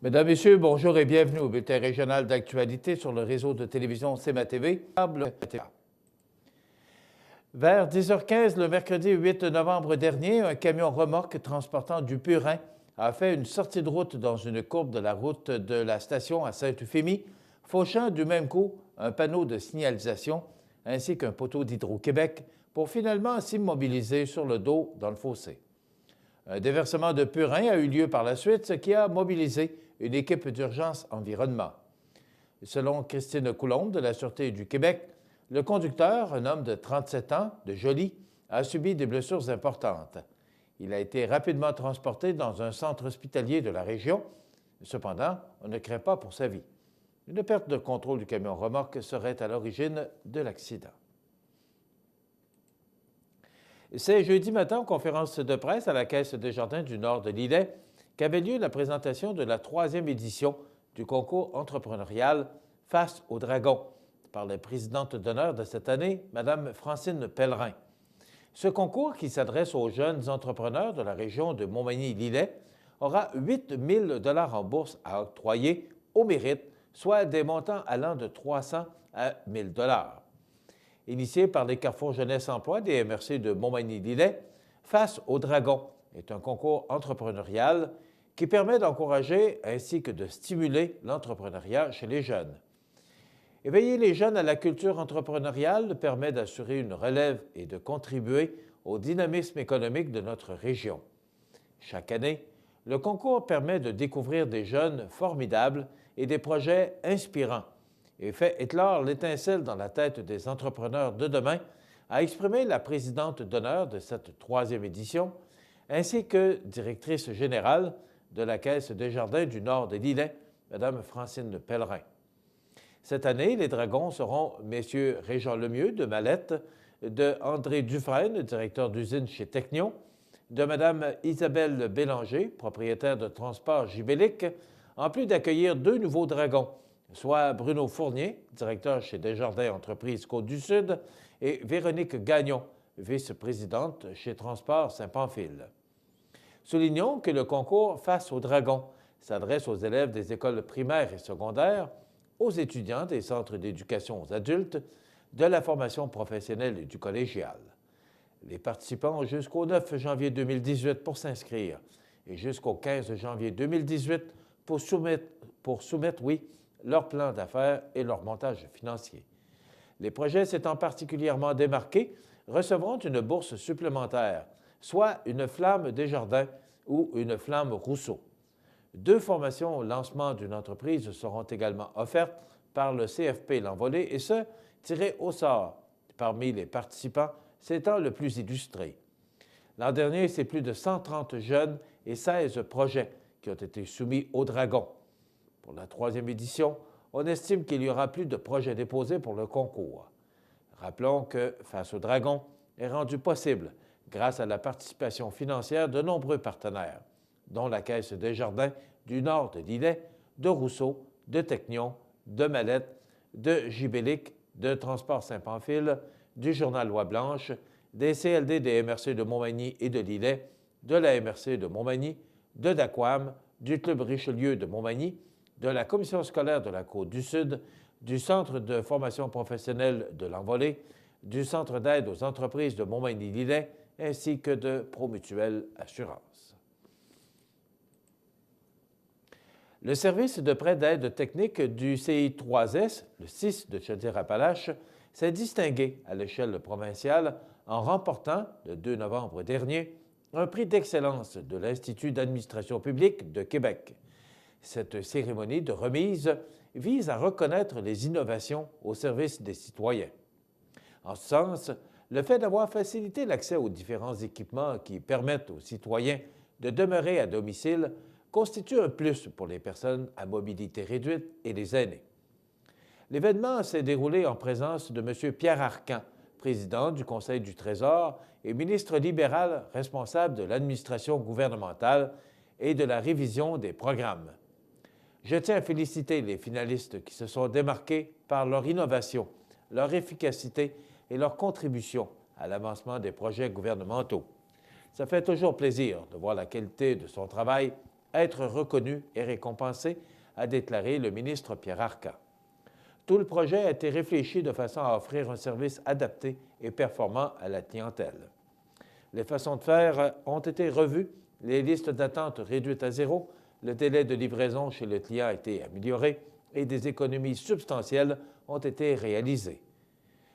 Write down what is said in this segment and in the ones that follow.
Mesdames, Messieurs, bonjour et bienvenue au bulletin régional d'actualité sur le réseau de télévision CMA-TV. Vers 10h15, le mercredi 8 novembre dernier, un camion remorque transportant du purin a fait une sortie de route dans une courbe de la route de la station à Sainte-Euphémie, fauchant du même coup un panneau de signalisation ainsi qu'un poteau d'Hydro-Québec pour finalement s'immobiliser sur le dos dans le fossé. Un déversement de purin a eu lieu par la suite, ce qui a mobilisé une équipe d'urgence environnement. Selon Christine Coulombe de la Sûreté du Québec, le conducteur, un homme de 37 ans, de Joly, a subi des blessures importantes. Il a été rapidement transporté dans un centre hospitalier de la région. Cependant, on ne craint pas pour sa vie. Une perte de contrôle du camion remorque serait à l'origine de l'accident. C'est jeudi matin, en conférence de presse à la Caisse des Jardins du Nord de l'Îlet, qu'avait lieu la présentation de la 3e édition du concours entrepreneurial Face au Dragon par la présidente d'honneur de cette année, Mme Francine Pellerin. Ce concours, qui s'adresse aux jeunes entrepreneurs de la région de Montmagny-Lillet, aura 8 000 $ en bourse à octroyer au mérite, soit des montants allant de 300 à 1 000 $. Initié par les Carrefour Jeunesse Emploi des MRC de Montmagny-Lillet, Face au Dragon est un concours entrepreneurial qui permet d'encourager ainsi que de stimuler l'entrepreneuriat chez les jeunes. Éveiller les jeunes à la culture entrepreneuriale permet d'assurer une relève et de contribuer au dynamisme économique de notre région. Chaque année, le concours permet de découvrir des jeunes formidables et des projets inspirants et fait éclore l'étincelle dans la tête des entrepreneurs de demain, a exprimé la présidente d'honneur de cette 3e édition, ainsi que directrice générale de la Caisse des Jardins du Nord de l'Îlet, Mme Francine Pellerin. Cette année, les dragons seront M. Régent Lemieux de Mallette, de André Dufresne, directeur d'usine chez Technion, de Mme Isabelle Bélanger, propriétaire de Transport Gibellic, en plus d'accueillir 2 nouveaux dragons, soit Bruno Fournier, directeur chez Desjardins Entreprises Côte-du-Sud, et Véronique Gagnon, vice-présidente chez Transport Saint-Pamphile. Soulignons que le concours Face au Dragon s'adresse aux élèves des écoles primaires et secondaires, aux étudiants des centres d'éducation aux adultes, de la formation professionnelle et du collégial. Les participants ont jusqu'au 9 janvier 2018 pour s'inscrire et jusqu'au 15 janvier 2018 pour soumettre leur plan d'affaires et leur montage financier. Les projets s'étant particulièrement démarqués recevront une bourse supplémentaire, soit une flamme Desjardins ou une flamme Rousseau. 2 formations au lancement d'une entreprise seront également offertes par le CFP L'Envolée et ce, tirées au sort, parmi les participants s'étant le plus illustré. L'an dernier, c'est plus de 130 jeunes et 16 projets qui ont été soumis au Dragon. Pour la 3e édition, on estime qu'il y aura plus de projets déposés pour le concours. Rappelons que Face au Dragon est rendu possible grâce à la participation financière de nombreux partenaires, dont la Caisse des Jardins du Nord de l'Îlet, de Rousseau, de Technion, de Mallette, de Gibellic, de Transport Saint-Pamphile, du Journal Loi-Blanche, des CLD des MRC de Montmagny et de l'Îlet, de la MRC de Montmagny, de Daquam, du Club Richelieu de Montmagny, de la Commission scolaire de la Côte-du-Sud, du Centre de formation professionnelle de l'Envolée, du Centre d'aide aux entreprises de Montmagny-Lillet, ainsi que de Promutuelle Assurance. Le service de prêt d'aide technique du CI3S, le 6 de Chaudière-Appalaches, s'est distingué à l'échelle provinciale en remportant, le 2 novembre dernier, un prix d'excellence de l'Institut d'administration publique de Québec. Cette cérémonie de remise vise à reconnaître les innovations au service des citoyens. En ce sens, le fait d'avoir facilité l'accès aux différents équipements qui permettent aux citoyens de demeurer à domicile constitue un plus pour les personnes à mobilité réduite et les aînés. L'événement s'est déroulé en présence de M. Pierre Arcan, président du Conseil du Trésor et ministre libéral responsable de l'administration gouvernementale et de la révision des programmes. Je tiens à féliciter les finalistes qui se sont démarqués par leur innovation, leur efficacité et leur contribution à l'avancement des projets gouvernementaux. Ça fait toujours plaisir de voir la qualité de son travail être reconnus et récompensés, a déclaré le ministre Pierre Arcan. Tout le projet a été réfléchi de façon à offrir un service adapté et performant à la clientèle. Les façons de faire ont été revues, les listes d'attente réduites à zéro, le délai de livraison chez le client a été amélioré et des économies substantielles ont été réalisées.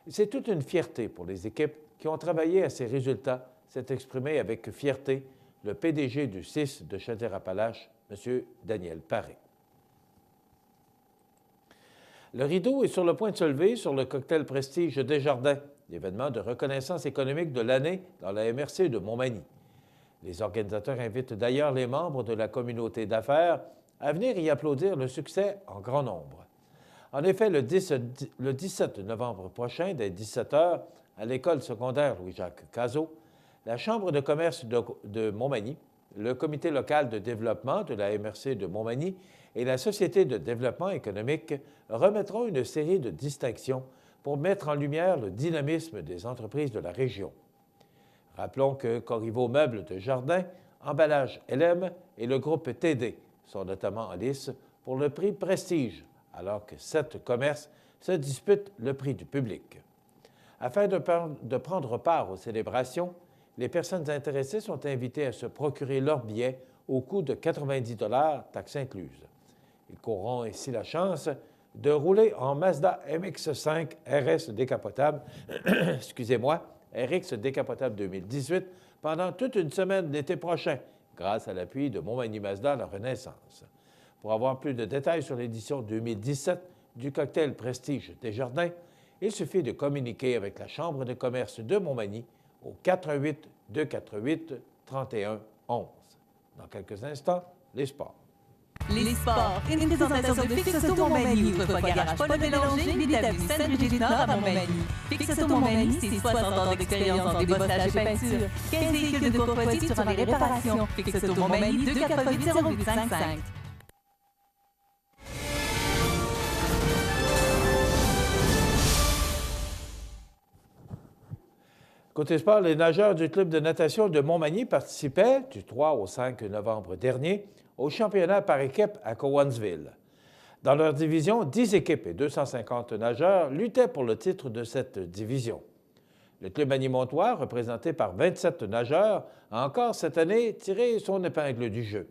C'est toute une fierté pour les équipes qui ont travaillé à ces résultats, s'est exprimé avec fierté le PDG du CIS de Chaudière-Appalaches, M. Daniel Paré. Le rideau est sur le point de se lever sur le cocktail Prestige Desjardins, l'événement de reconnaissance économique de l'année dans la MRC de Montmagny. Les organisateurs invitent d'ailleurs les membres de la communauté d'affaires à venir y applaudir le succès en grand nombre. En effet, le 17 novembre prochain, dès 17 h, à l'école secondaire Louis-Jacques Cazot, la Chambre de commerce de Montmagny, le Comité local de développement de la MRC de Montmagny et la Société de développement économique remettront une série de distinctions pour mettre en lumière le dynamisme des entreprises de la région. Rappelons que Corriveau Meubles de Jardin, Emballage LM et le groupe TD sont notamment en lice pour le prix Prestige, alors que 7 commerces se disputent le prix du public. Afin de prendre part aux célébrations, les personnes intéressées sont invitées à se procurer leur billet au coût de 90 $, taxes incluses. Ils courront ainsi la chance de rouler en Mazda MX-5 RS décapotable, RX décapotable 2018 pendant toute une semaine l'été prochain, grâce à l'appui de Montmagny Mazda La Renaissance. Pour avoir plus de détails sur l'édition 2017 du cocktail Prestige Desjardins, il suffit de communiquer avec la Chambre de commerce de Montmagny au 418 248 31 11. Dans quelques instants, les sports. Les sports, une présentation de Fix Auto Montmagny, autrefois garage Paul Bélanger, l'établi Sainte-Brigitte-Nord à Montmagny. Fix Auto Montmagny, c'est 60 ans d'expérience en débossage et peinture. 15 véhicules de courtoisie durant les réparations. Fix Auto Montmagny, 248 0855. Côté sport, les nageurs du club de natation de Montmagny participaient, du 3 au 5 novembre dernier, au championnat par équipe à Cowansville. Dans leur division, 10 équipes et 250 nageurs luttaient pour le titre de cette division. Le club magny-montois, représenté par 27 nageurs, a encore cette année tiré son épingle du jeu.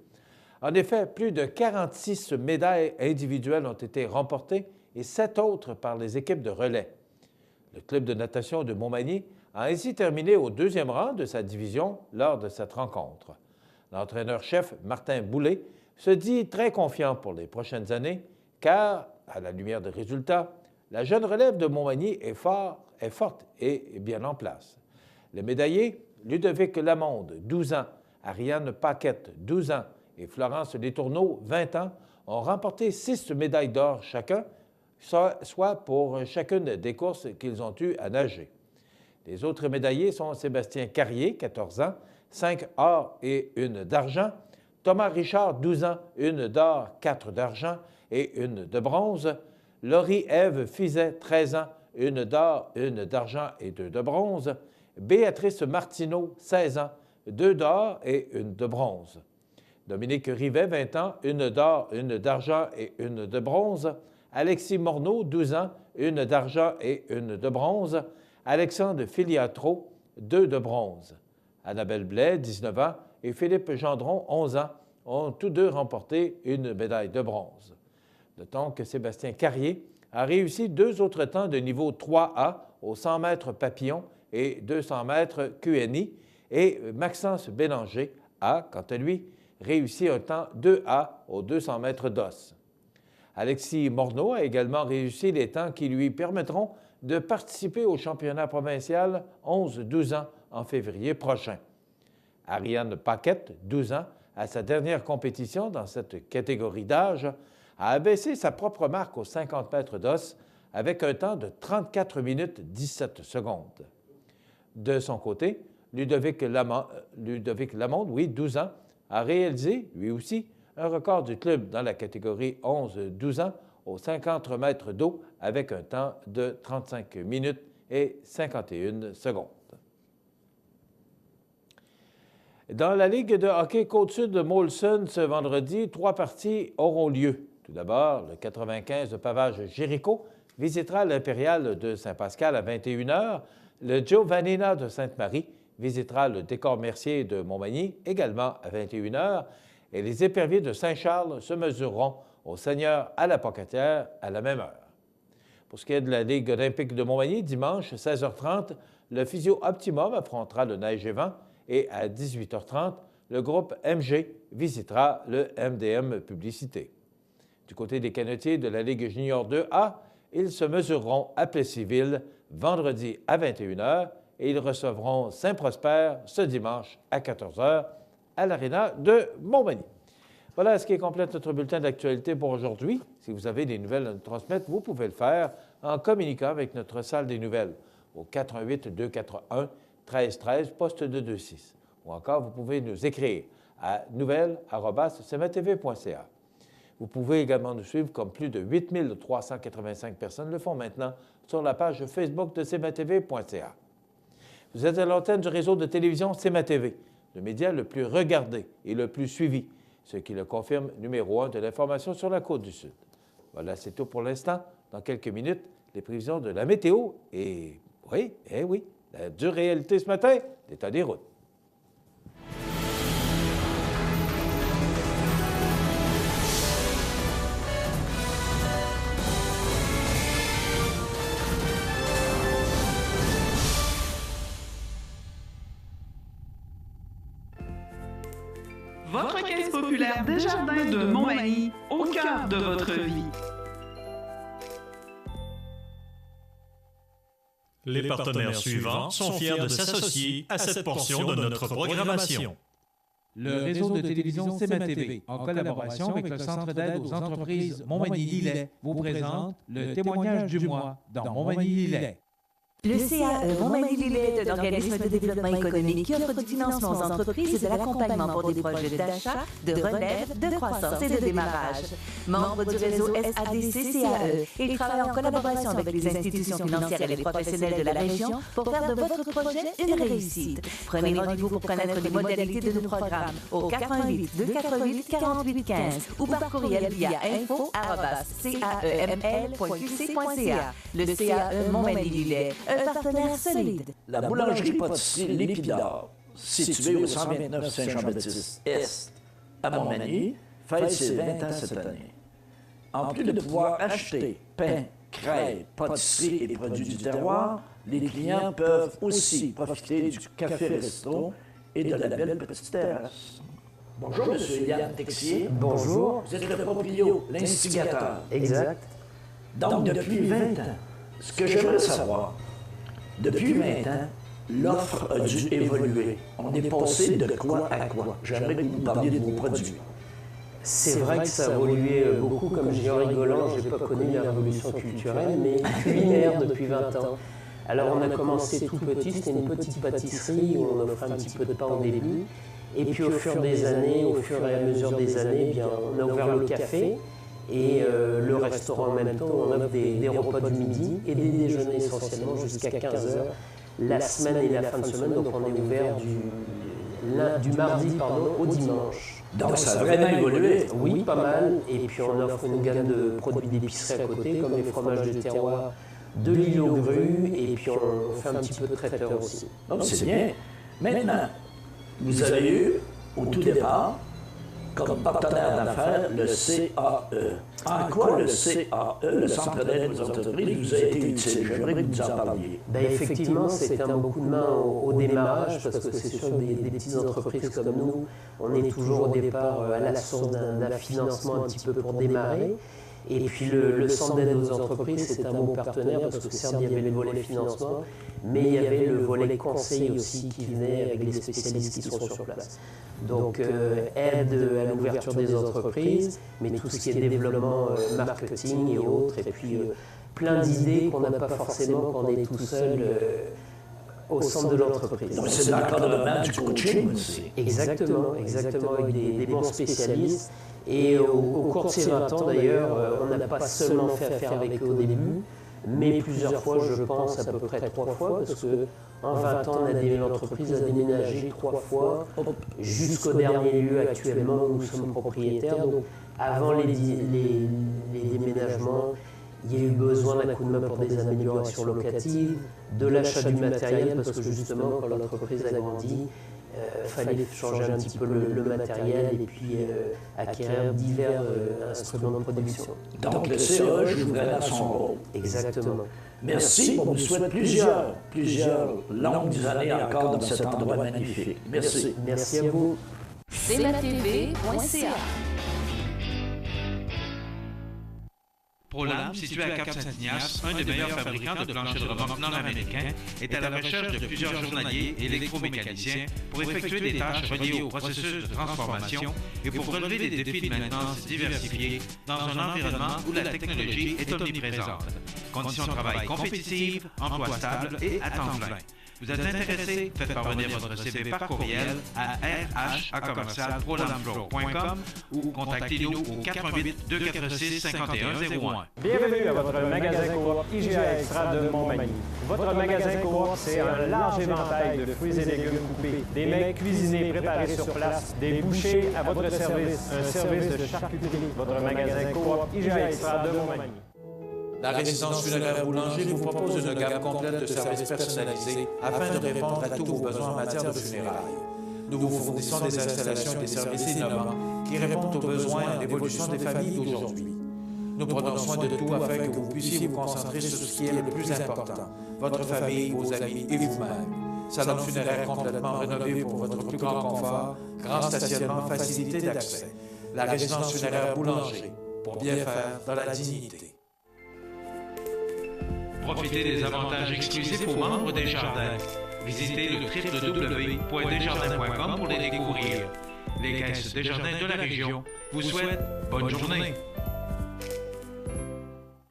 En effet, plus de 46 médailles individuelles ont été remportées et 7 autres par les équipes de relais. Le club de natation de Montmagny a ainsi terminé au 2e rang de sa division lors de cette rencontre. L'entraîneur-chef Martin Boulay se dit très confiant pour les prochaines années car, à la lumière des résultats, la jeune relève de Montmagny est forte et bien en place. Les médaillés, Ludovic Lamonde, 12 ans, Ariane Paquette, 12 ans, et Florence Letourneau, 20 ans, ont remporté 6 médailles d'or chacun, soit pour chacune des courses qu'ils ont eues à nager. Les autres médaillés sont Sébastien Carrier, 14 ans, 5 or et 1 d'argent, Thomas Richard, 12 ans, 1 d'or, 4 d'argent et 1 de bronze, Laurie-Ève Fizet, 13 ans, 1 d'or, 1 d'argent et 2 de bronze, Béatrice Martineau, 16 ans, 2 d'or et 1 de bronze. Dominique Rivet, 20 ans, 1 d'or, 1 d'argent et 1 de bronze, Alexis Morneau, 12 ans, 1 d'argent et 1 de bronze, Alexandre Filiatro, 2 de bronze. Annabelle Blais, 19 ans, et Philippe Gendron, 11 ans, ont tous deux remporté une médaille de bronze. Notons que Sébastien Carrier a réussi 2 autres temps de niveau 3A aux 100 mètres papillon et 200 mètres QNI, et Maxence Bélanger a, quant à lui, réussi un temps 2A aux 200 mètres d'os. Alexis Morneau a également réussi les temps qui lui permettront de participer au championnat provincial 11-12 ans en février prochain. Ariane Paquette, 12 ans, à sa dernière compétition dans cette catégorie d'âge, a abaissé sa propre marque aux 50 mètres d'os avec un temps de 34 minutes 17 secondes. De son côté, Ludovic Lamonde, 12 ans, a réalisé, lui aussi, un record du club dans la catégorie 11-12 ans aux 50 mètres d'eau avec un temps de 35 minutes et 51 secondes. Dans la Ligue de hockey Côte-Sud de Molson, ce vendredi, 3 parties auront lieu. Tout d'abord, le 95 de Pavage Jéricho visitera l'Impérial de Saint-Pascal à 21h. Le Giovannina de Sainte-Marie visitera le Décor Mercier de Montmagny, également à 21h. Et les Éperviers de Saint-Charles se mesureront au Seigneur à la Pocatière à la même heure. Pour ce qui est de la Ligue olympique de Montmagny, dimanche, 16h30, le Physio Optimum affrontera le Neige et Vent et à 18h30, le groupe MG visitera le MDM Publicité. Du côté des canotiers de la Ligue junior 2A, ils se mesureront à Plessisville vendredi à 21h et ils recevront Saint-Prosper ce dimanche à 14h à l'Aréna de Montmagny. Voilà ce qui complète notre bulletin d'actualité pour aujourd'hui. Si vous avez des nouvelles à nous transmettre, vous pouvez le faire en communiquant avec notre salle des nouvelles au 418-241-1313, poste 226. Ou encore, vous pouvez nous écrire à nouvelles@cmatv.ca. Vous pouvez également nous suivre comme plus de 8385 personnes le font maintenant sur la page Facebook de cmatv.ca. Vous êtes à l'antenne du réseau de télévision CMA-TV, le média le plus regardé et le plus suivi, ce qui le confirme numéro 1 de l'information sur la Côte-du-Sud. Voilà, c'est tout pour l'instant. Dans quelques minutes, les prévisions de la météo et, oui, la dure réalité ce matin, l'état des routes. Votre caisse populaire Desjardins de Montmagny, au cœur de votre vie. Les partenaires suivants sont fiers de s'associer à cette portion de notre programmation. Le réseau de télévision CMA-TV, en collaboration avec le Centre d'aide aux entreprises Montmagny-Lillet, vous présente le témoignage du mois dans Montmagny-Lillet. Le CAE Montmagny-Lillet est un organisme de développement économique qui offre du financement aux entreprises et de l'accompagnement pour des projets d'achat, de relève, de croissance et de démarrage. Membre du réseau SADC-CAE, il travaille en collaboration avec les institutions financières et les professionnels de la région pour faire de votre projet une réussite. Prenez rendez-vous pour connaître les modalités de nos programmes au 418-248-4815 ou par courriel via info@caeml.qc.ca. Le CAE Montmagny-Lillet, un partenaire solide. La boulangerie-pâtisserie L'Épidore, située au 129 Saint-Jean-Baptiste-Est, à Montmagny, fête ses 20 ans cette année. En plus de pouvoir acheter pain, crêpes, pâtisseries et produits du terroir, les clients peuvent aussi profiter du café-resto et de la belle petite terrasse. Bonjour, M. Yann Texier. Bonjour. Vous êtes le proprio, l'instigateur. Exact. Donc, depuis 20 ans, ce que j'aimerais savoir, depuis 20 ans, l'offre a dû évoluer. On est passé de quoi à quoi? J'aimerais que vous parliez de vos produits. C'est vrai que ça a évolué beaucoup, comme je dis en rigolant, je n'ai pas connu la révolution culturelle, mais culinaire depuis 20 ans. Alors on a commencé tout petit, c'était une petite pâtisserie où on offrait un petit peu de pain au début. Et puis au fur et à mesure des années, bien, on a ouvert le café. Et le restaurant en même temps, on offre des repas du midi et des déjeuners essentiellement jusqu'à 15h, la semaine et la fin de semaine. Donc on est ouvert du mardi au dimanche. Donc ça a vraiment évolué? Oui, pas mal. Et puis on offre une gamme de produits d'épicerie à côté, comme les fromages de terroir, de l'île aux grues, et puis on fait un petit peu de traiteur aussi. Donc c'est bien. Maintenant, vous avez eu, au tout départ, comme partenaire d'affaires, le CAE. En quoi le CAE, le Centre d'aide aux entreprises, vous a été utile? J'aimerais que vous en parliez. Ben effectivement, c'était un bon coup de main au démarrage, parce que c'est sûr, des petites entreprises comme nous, on est toujours au départ à la source d'un financement un petit peu pour démarrer. Et puis le Centre d'aide aux entreprises, c'est un bon partenaire, parce que certes, il y avait le volet financement, mais il y avait le volet conseil aussi qui venait avec les spécialistes qui sont sur place. Donc aide à l'ouverture des entreprises, mais tout ce qui est développement marketing et autres, et puis plein d'idées qu'on n'a pas forcément quand on est tout seul au centre de l'entreprise. Donc c'est l'encadrement du coaching aussi. Exactement, avec des bons spécialistes. Et au cours de ces 20 ans, d'ailleurs, on n'a pas seulement fait affaire avec eux au début. mais plusieurs fois, je pense, à peu près 3 fois, parce qu'en 20 ans, l'entreprise a déménagé 3 fois, jusqu'au dernier lieu actuellement où nous sommes propriétaires. Donc, avant les déménagements, il y a eu besoin d'un coup de main pour des améliorations locatives, de l'achat du matériel, parce que justement, quand l'entreprise a grandi, il fallait changer un petit peu le matériel et puis acquérir divers instruments de production. Donc le CA joue vraiment son rôle. Exactement. Merci, on vous souhaite plusieurs longues années encore dans cet endroit magnifique. Merci. Merci à vous. cmatv.ca. ProLam, situé à Cap-Saint-Ignace, un des meilleurs fabricants de planchers de remorque nord-américains, est à la recherche de plusieurs journaliers électromécaniciens pour effectuer des tâches reliées au processus de transformation et pour relever des défis de maintenance diversifiés dans un environnement où la technologie est omniprésente. Conditions de travail compétitives, emploi stable et à temps plein. Vous êtes intéressé? Faites parvenir votre CV par courriel à rh@prolamflow.com ou contactez-nous au 88 246 5101. Bienvenue à votre magasin Coop IGA Extra de Montmagny. Votre magasin Coop, c'est un large éventail de fruits et légumes coupés, des mets cuisinés préparés sur place, des bouchées à votre service, un service de charcuterie. Votre magasin Coop IGA Extra de Montmagny. La résidence funéraire Boulanger vous propose une gamme complète de services personnalisés afin de répondre à tous vos besoins en matière de funérailles. Nous vous fournissons des installations et des services innovants qui répondent aux besoins et l'évolution des familles d'aujourd'hui. Nous prenons soin de tout afin que vous puissiez vous concentrer sur ce qui est le plus important, votre famille, vos amis et vous-même. Salon funéraire complètement rénové pour votre plus grand confort, grand stationnement, facilité d'accès. La résidence funéraire Boulanger, pour bien faire dans la dignité. Profitez des avantages exclusifs aux membres des Jardins. Visitez le www.desjardins.com pour les découvrir. Les caisses Desjardins de la région vous souhaitent bonne journée.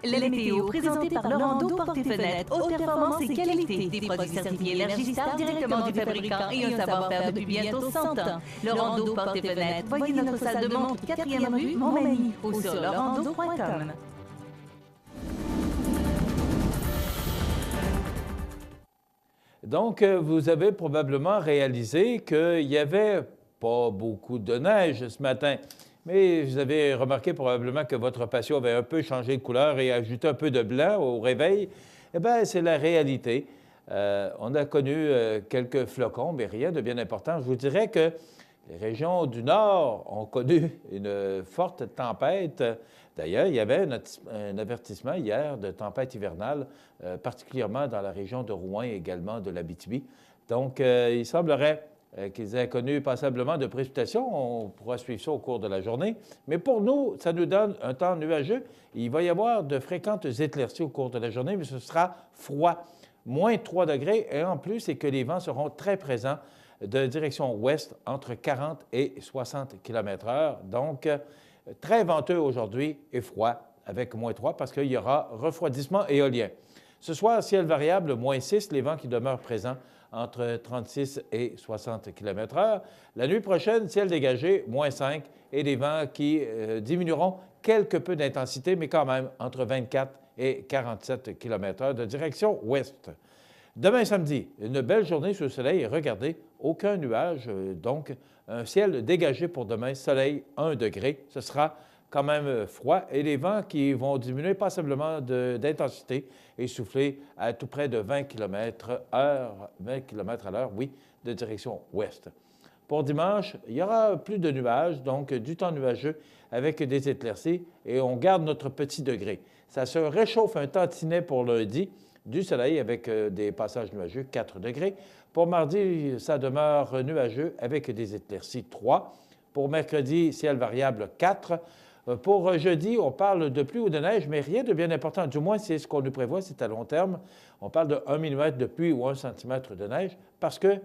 La météo présentée par Laurando Portes et Fenêtres. Haute performance et qualité. Des produits certifiés Énergistar directement du fabricant et un savoir-faire depuis bientôt 100 ans. Laurando Portes et Fenêtres. Voyez notre salle de montre 4e rue Montmagny ou sur laurando.com. Donc, vous avez probablement réalisé qu'il n'y avait pas beaucoup de neige ce matin, mais vous avez remarqué probablement que votre patio avait un peu changé de couleur et ajouté un peu de blanc au réveil. Eh bien, c'est la réalité. On a connu quelques flocons, mais rien de bien important. Je vous dirais que les régions du Nord ont connu une forte tempête. D'ailleurs, il y avait un avertissement hier de tempête hivernale, particulièrement dans la région de Rouen et également de l'Abitibi. Donc, il semblerait qu'ils aient connu passablement de précipitations. On pourra suivre ça au cours de la journée. Mais pour nous, ça nous donne un temps nuageux. Il va y avoir de fréquentes éclaircies au cours de la journée, mais ce sera froid. Moins 3 degrés. Et en plus, c'est que les vents seront très présents de direction ouest entre 40 et 60 km/h. Donc, très venteux aujourd'hui et froid avec moins 3 parce qu'il y aura refroidissement éolien. Ce soir, ciel variable, moins 6, les vents qui demeurent présents entre 36 et 60 km/h. La nuit prochaine, ciel dégagé, moins 5 et les vents qui diminueront quelque peu d'intensité, mais quand même entre 24 et 47 km/h de direction ouest. Demain samedi, une belle journée sous le soleil et regardez, aucun nuage, donc un ciel dégagé pour demain, soleil 1 degré. Ce sera quand même froid et les vents qui vont diminuer passablement d'intensité et souffler à tout près de 20 km/h, 20 km à l'heure, oui, de direction ouest. Pour dimanche, il y aura plus de nuages, donc du temps nuageux avec des éclaircies et on garde notre petit degré. Ça se réchauffe un tantinet pour lundi, du soleil avec des passages nuageux, 4 degrés. Pour mardi, ça demeure nuageux avec des éclaircies, 3. Pour mercredi, ciel variable, 4. Pour jeudi, on parle de pluie ou de neige, mais rien de bien important. Du moins, c'est ce qu'on nous prévoit, c'est à long terme. On parle de 1 mm de pluie ou 1 cm de neige parce que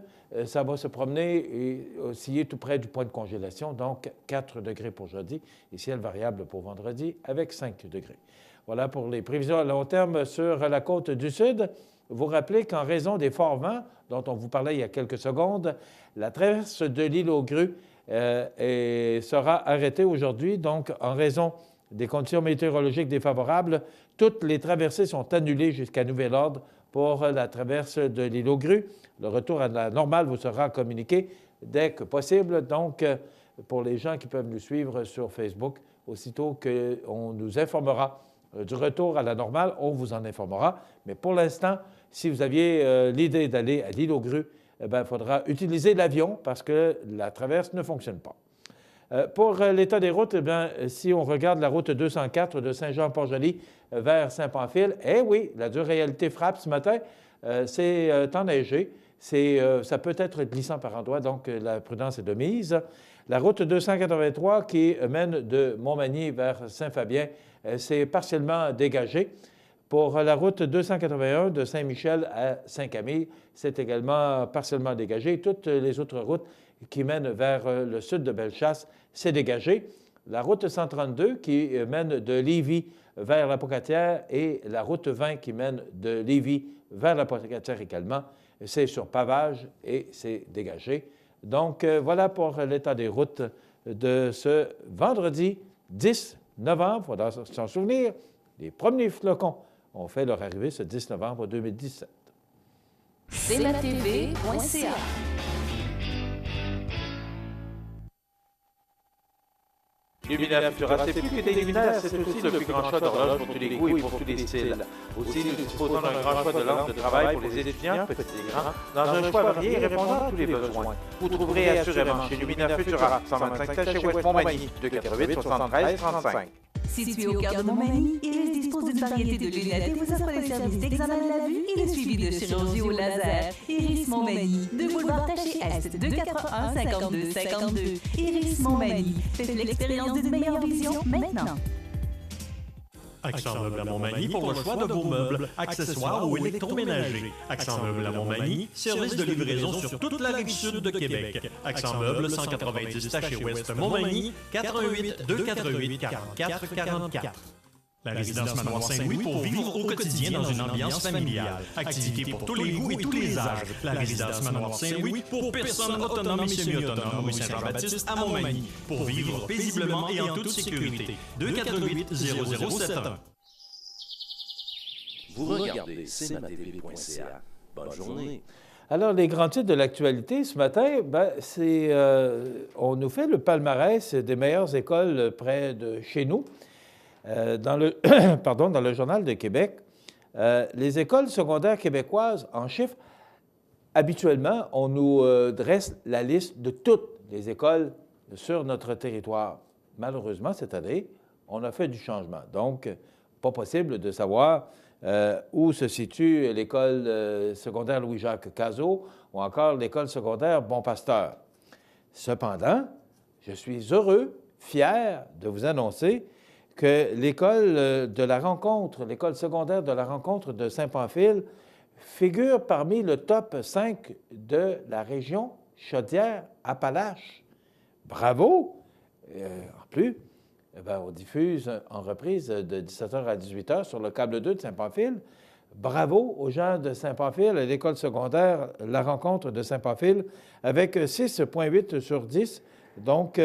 ça va se promener et osciller tout près du point de congélation. Donc, 4 degrés pour jeudi et ciel variable pour vendredi avec 5 degrés. Voilà pour les prévisions à long terme sur la côte du Sud. Vous rappelez qu'en raison des forts vents dont on vous parlait il y a quelques secondes, la traverse de l'île aux Grues sera arrêtée aujourd'hui. Donc, en raison des conditions météorologiques défavorables, toutes les traversées sont annulées jusqu'à nouvel ordre pour la traverse de l'île aux Grues. Le retour à la normale vous sera communiqué dès que possible. Donc, pour les gens qui peuvent nous suivre sur Facebook, aussitôt qu'on nous informera du retour à la normale, on vous en informera. Mais pour l'instant, si vous aviez l'idée d'aller à l'île aux Grues, il faudra utiliser l'avion parce que la traverse ne fonctionne pas. Pour l'état des routes, si on regarde la route 204 de Saint-Jean-Port-Joli vers Saint-Pamphile, oui, la dure réalité frappe ce matin. C'est enneigé. Ça peut être glissant par endroits, donc la prudence est de mise. La route 283 qui mène de Montmagny vers Saint-Fabien, c'est partiellement dégagé. Pour la route 281 de Saint-Michel à Saint-Camille, c'est également partiellement dégagé. Toutes les autres routes qui mènent vers le sud de Bellechasse, c'est dégagé. La route 132 qui mène de Lévis vers la Pocatière et la route 20 qui mène de Lévis vers la Pocatière également, c'est sur pavage et c'est dégagé. Donc, voilà pour l'état des routes de ce vendredi 10 novembre. Il faudra s'en souvenir, les premiers flocons ont fait leur arrivée ce 10 novembre 2017. cmatv.ca. Luminaire Futura, c'est plus que des luminaires, c'est aussi le plus grand choix d'horloges pour tous les goûts et pour tous les styles. Aussi, nous disposons d'un grand choix de lampes de travail pour les étudiants, petits et grands, dans un choix varié et répondant à tous les besoins. Vous trouverez assurément chez Luminaire Futura, 125 chez Ouest Montmagny, 288 73 35. Situé au cœur de Montmagny, Iris dispose d'une variété de lunettes et vous offre les services d'examen de la vue et le suivi de chirurgie au laser. Iris Montmagny, 2 boulevard Taché Est, 281 52 52. Iris Montmagny, faites l'expérience d'une meilleure vision maintenant. Accent Meubles à Montmagny pour le choix de vos meubles, accessoires ou électroménagers. Accent Meubles à Montmagny, service de livraison sur toute la rive sud de Québec. Accent Meubles, 190 Taché Ouest Montmagny, 418 248 44 44. La résidence Manoir Saint-Louis pour vivre au quotidien dans une ambiance familiale. Activités pour tous les goûts et tous les âges. La résidence Manoir Saint-Louis pour personnes autonomes et semi-autonomes. Rue Saint-Jean-Baptiste à Montmagny. Pour vivre paisiblement et en toute sécurité. 248 0071. Vous regardez cmatv.ca. Bonne journée. Alors, les grands titres de l'actualité ce matin, on nous fait le palmarès des meilleures écoles près de chez nous. Dans le Journal de Québec, les écoles secondaires québécoises, en chiffres, habituellement, on nous dresse la liste de toutes les écoles sur notre territoire. Malheureusement, cette année, on a fait du changement. Donc, pas possible de savoir où se situe l'école secondaire Louis-Jacques Cazot ou encore l'école secondaire Bon-Pasteur. Cependant, je suis heureux, fier de vous annoncer que l'école de la rencontre, l'école secondaire de la rencontre de Saint-Pamphile figure parmi le top 5 de la région Chaudière-Appalaches. Bravo! En plus, on diffuse en reprise de 17h à 18h sur le câble 2 de Saint-Pamphile. Bravo aux gens de Saint-Pamphile, à l'école secondaire La Rencontre de Saint-Pamphile, avec 6,8 sur 10. Donc,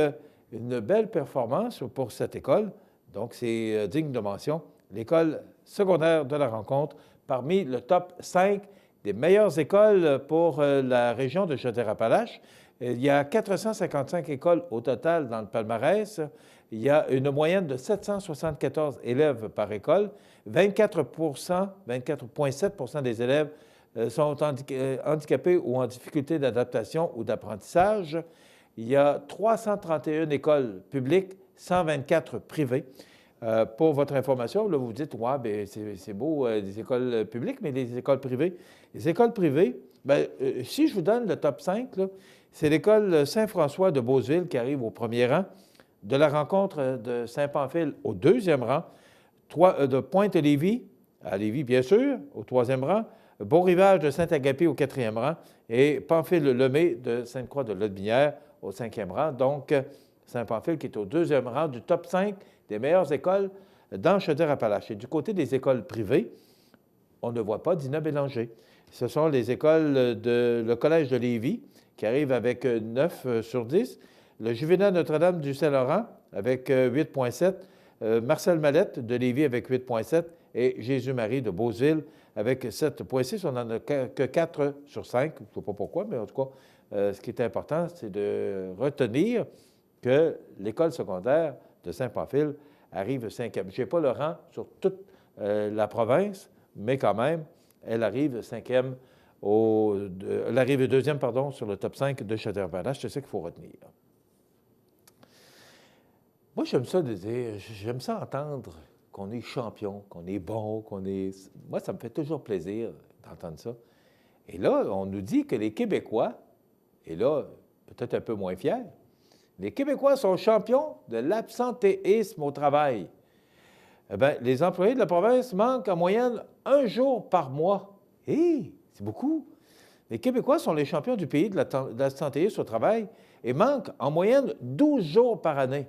une belle performance pour cette école. Donc, c'est digne de mention. L'école secondaire de La Rencontre, parmi le top 5 des meilleures écoles pour la région de Chaudière-Appalaches. Il y a 455 écoles au total dans le palmarès. Il y a une moyenne de 774 élèves par école. 24,7 des élèves sont handicapés ou en difficulté d'adaptation ou d'apprentissage. Il y a 331 écoles publiques, 124 privées. Pour votre information, là, vous vous dites, ouais, bien, c'est beau, des écoles publiques, mais les écoles privées. Les écoles privées, si je vous donne le top 5, c'est l'école Saint-François de Beauceville qui arrive au premier rang, de la rencontre de Saint-Pamphile au deuxième rang, de Pointe-Lévis, à Lévis bien sûr, au troisième rang, Beau-Rivage de Saint-Agapé au quatrième rang et Pamphile-Lemay de Sainte-Croix de Lotbinière au cinquième rang. Donc, Saint-Pamphile qui est au deuxième rang du top 5 des meilleures écoles dans Chaudière-Appalaches. Et du côté des écoles privées, on ne voit pas Dina Bélanger. Ce sont les écoles le Collège de Lévis qui arrive avec 9 sur 10, le Juvénal Notre-Dame du Saint-Laurent avec 8,7, Marcel Mallette de Lévis avec 8,7 et Jésus-Marie de Beauceville avec 7,6. On n'en a que 4 sur 5. Je ne sais pas pourquoi, mais en tout cas, ce qui est important, c'est de retenir que l'école secondaire de Saint-Pamphile arrive 5e. Je n'ai pas le rang sur toute la province, mais quand même, elle arrive 5e, elle arrive 2e, pardon, sur le top 5 de Chaudière-Appalaches. C'est ça qu'il faut retenir. Moi, j'aime ça de dire, j'aime ça entendre qu'on est champion, qu'on est bon, qu'on est... Moi, ça me fait toujours plaisir d'entendre ça. Et là, on nous dit que les Québécois, et là, peut-être un peu moins fiers, les Québécois sont champions de l'absentéisme au travail. Eh bien, les employés de la province manquent en moyenne 1 jour par mois. Hé, c'est beaucoup. Les Québécois sont les champions du pays de l'absentéisme au travail et manquent en moyenne 12 jours par année,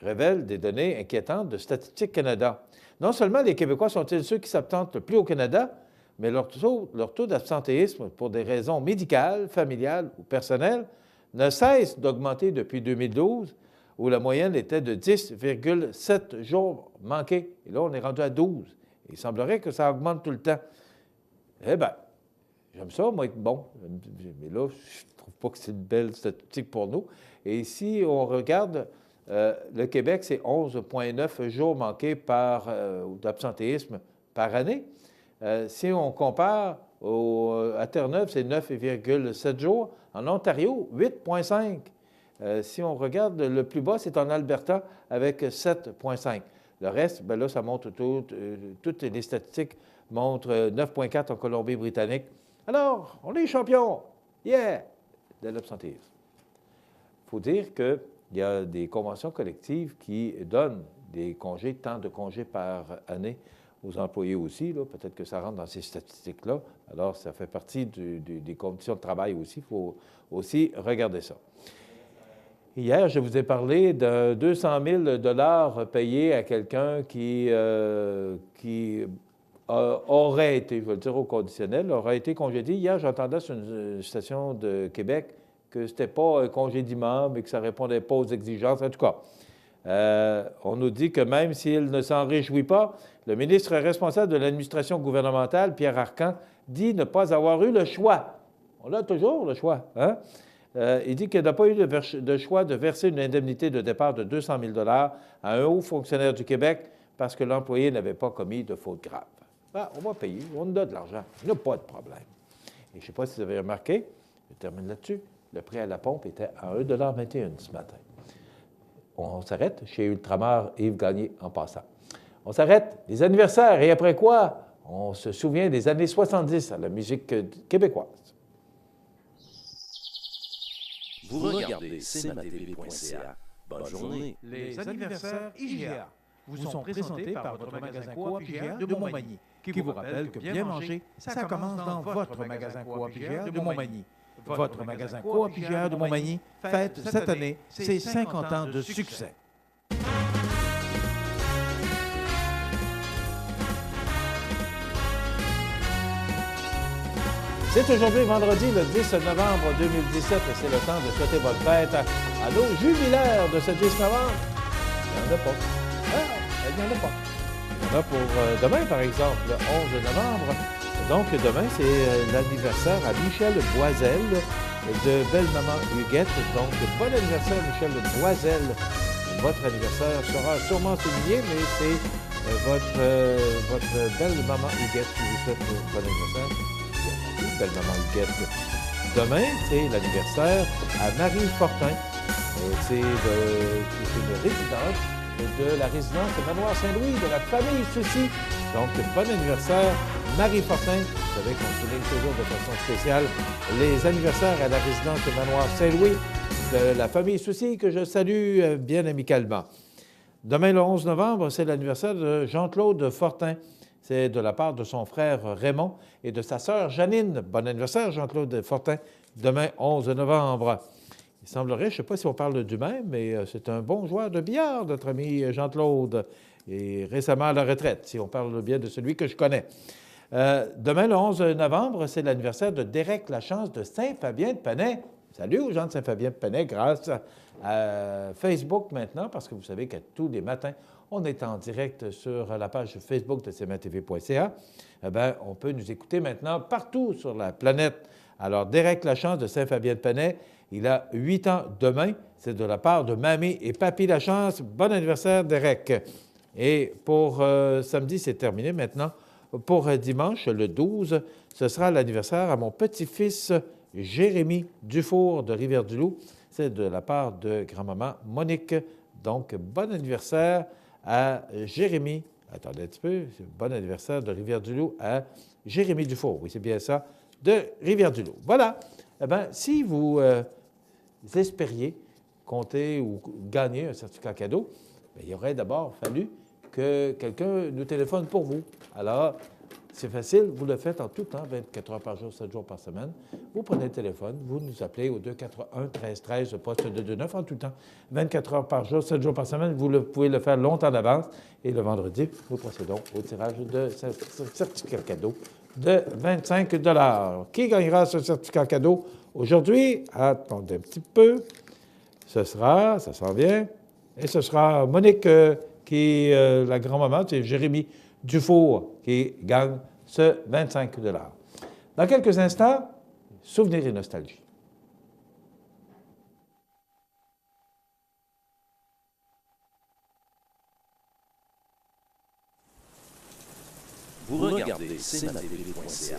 révèlent des données inquiétantes de Statistique Canada. Non seulement les Québécois sont-ils ceux qui s'absentent le plus au Canada, mais leur taux d'absentéisme pour des raisons médicales, familiales ou personnelles ne cesse d'augmenter depuis 2012, où la moyenne était de 10,7 jours manqués. Et là, on est rendu à 12. Il semblerait que ça augmente tout le temps. Eh bien, j'aime ça, moi, être bon. Mais là, je ne trouve pas que c'est une belle statistique pour nous. Et si on regarde, le Québec, c'est 11,9 jours manqués d'absentéisme par année. Si on compare à Terre-Neuve, c'est 9,7 jours. En Ontario, 8,5. Si on regarde le plus bas, c'est en Alberta avec 7,5. Le reste, bien là, ça montre toutes les statistiques montrent 9,4 en Colombie-Britannique. Alors, on est champion! Yeah! De l'absentéisme. Il faut dire qu'il y a des conventions collectives qui donnent des congés, tant de congés par année aux employés aussi. Peut-être que ça rentre dans ces statistiques-là. Alors, ça fait partie des conditions de travail aussi. Il faut aussi regarder ça. Hier, je vous ai parlé de 200 000 $ payés à quelqu'un qui aurait été, je vais le dire au conditionnel, aurait été congédié. Hier, j'entendais sur une station de Québec que ce n'était pas un congédiement, mais que ça ne répondait pas aux exigences. En tout cas, on nous dit que même s'il ne s'en réjouit pas, le ministre responsable de l'administration gouvernementale, Pierre Arcan, dit ne pas avoir eu le choix. On a toujours le choix, hein? Il dit qu'il n'a pas eu de choix de verser une indemnité de départ de 200 000 $ à un haut fonctionnaire du Québec parce que l'employé n'avait pas commis de faute grave. Ah, on va payer, on nous donne de l'argent, il n'y a pas de problème. Et je ne sais pas si vous avez remarqué, je termine là-dessus, le prix à la pompe était à 1,21 $ ce matin. On s'arrête chez Ultramar, Yves Gagné en passant. On s'arrête, les anniversaires, et après quoi, on se souvient des années 70 à la musique québécoise. Vous regardez cmatv.ca. Bonne journée. Les anniversaires IGA vous sont présentés par votre magasin Coop IGA de Montmagny, qui vous rappelle que bien manger, ça commence dans votre magasin Coop IGA de Montmagny. Votre magasin Coop IGA de Montmagny fête cette année ses 50 ans de succès. C'est aujourd'hui, vendredi, le 10 novembre 2017, et c'est le temps de souhaiter bonne fête à nos jubilaires de ce 10 novembre. Il n'y en a pas. Il n'y en a pas. Il y en a pour demain, par exemple, le 11 novembre. Donc, demain, c'est l'anniversaire à Michel Boisel de Belle-Maman Huguette. Donc, bon anniversaire, Michel Boisel. Votre anniversaire sera sûrement souligné, mais c'est votre Belle-Maman Huguette qui vous souhaite bon anniversaire. Belle-Maman Huguette. Demain, c'est l'anniversaire à Marie Fortin. C'est une résidente de la résidence Manoir Saint-Louis, de la famille Soucy. Donc, bon anniversaire, Marie Fortin. Vous savez qu'on souligne toujours de façon spéciale les anniversaires à la résidence Manoir Saint-Louis de la famille Soucy, que je salue bien amicalement. Demain, le 11 novembre, c'est l'anniversaire de Jean-Claude Fortin. C'est de la part de son frère Raymond et de sa sœur Janine. Bon anniversaire, Jean-Claude Fortin, demain, 11 novembre. Il semblerait, je ne sais pas si on parle du même, mais c'est un bon joueur de billard, notre ami Jean-Claude, et récemment à la retraite, si on parle bien de celui que je connais. Demain, le 11 novembre, c'est l'anniversaire de Derek Lachance de Saint-Fabien-de-Panay. Salut aux gens de Saint-Fabien-de-Penay grâce à Facebook maintenant, parce que vous savez que tous les matins, on est en direct sur la page Facebook de cmatv.ca. Eh bien, on peut nous écouter maintenant partout sur la planète. Alors, Derek Lachance de Saint-Fabien-de-Penay, il a 8 ans demain. C'est de la part de Mamie et Papy Lachance. Bon anniversaire, Derek. Et pour samedi, c'est terminé maintenant. Pour dimanche, le 12, ce sera l'anniversaire à mon petit-fils Jérémy Dufour de Rivière-du-Loup. C'est de la part de grand-maman Monique. Donc, bon anniversaire à Jérémy. Attendez un petit peu. Bon anniversaire de Rivière-du-Loup à Jérémy Dufour. Oui, c'est bien ça, de Rivière-du-Loup. Voilà. Eh bien, si vous espériez compter ou gagner un certificat cadeau, bien, il aurait d'abord fallu que quelqu'un nous téléphone pour vous. Alors, c'est facile, vous le faites en tout temps, 24 heures par jour, 7 jours par semaine. Vous prenez le téléphone, vous nous appelez au 281-1313, le poste 229 en tout temps, 24 heures par jour, 7 jours par semaine. Vous pouvez le faire longtemps d'avance. Et le vendredi, nous procédons au tirage de ce certificat cadeau de 25 $. Qui gagnera ce certificat cadeau aujourd'hui? Attendez un petit peu. Ce sera, ça s'en vient, et ce sera Monique qui est la grand-maman, c'est Jérémy Dufour qui gagne ce 25 $. Dans quelques instants, souvenirs et nostalgie. Vous regardez cmatv.ca.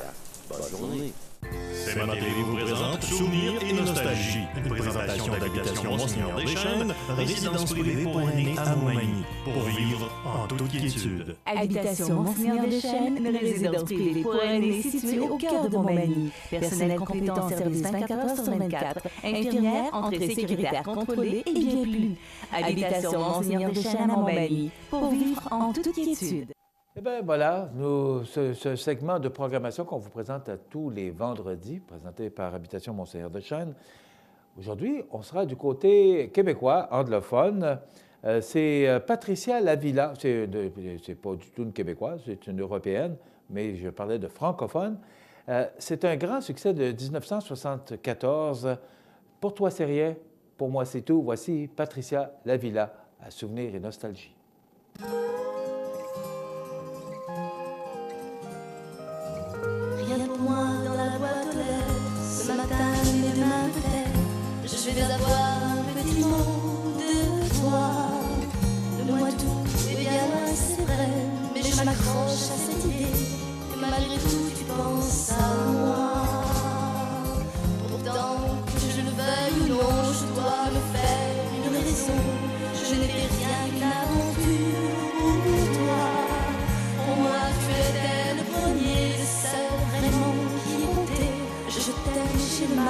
Bonne journée. CMA-TV vous présente Souvenirs et Nostalgie, une présentation d'Habitation Monseigneur Deschênes, résidence privée pour aînés à Montmagny, pour vivre en toute quiétude. Habitation Monseigneur Deschênes, une résidence privée pour aînés située au cœur de Montmagny. Personnel compétent en service 24 heures sur 24. Infirmière, entrée sécuritaire contrôlée et bien plus. Habitation Monseigneur Deschênes à Montmagny, pour vivre en toute quiétude. Eh bien, voilà, ce segment de programmation qu'on vous présente à tous les vendredis, présenté par Habitation Monseigneur Deschênes. Aujourd'hui, on sera du côté québécois, anglophone. C'est Patricia Lavilla. C'est pas du tout une Québécoise, c'est une Européenne, mais je parlais de francophone. C'est un grand succès de 1974. Pour toi, c'est rien. Pour moi, c'est tout. Voici Patricia Lavilla à Souvenirs et Nostalgie. Rien pour moi dans la boîte aux lettres. Ce matin et demain peut-être, je vais avoir un petit mot de toi. Le mois d'août est bien loin, c'est vrai, mais je m'accroche à cette idée que malgré tout tu penses à moi. Pourtant, que je le veuille ou non, je dois me faire une raison. Je n'ai fait rien qu'une aventure pour toi. Pour moi, tu étais le premier, le seul vraiment qui comptait. Je t'aime, j'ai le mal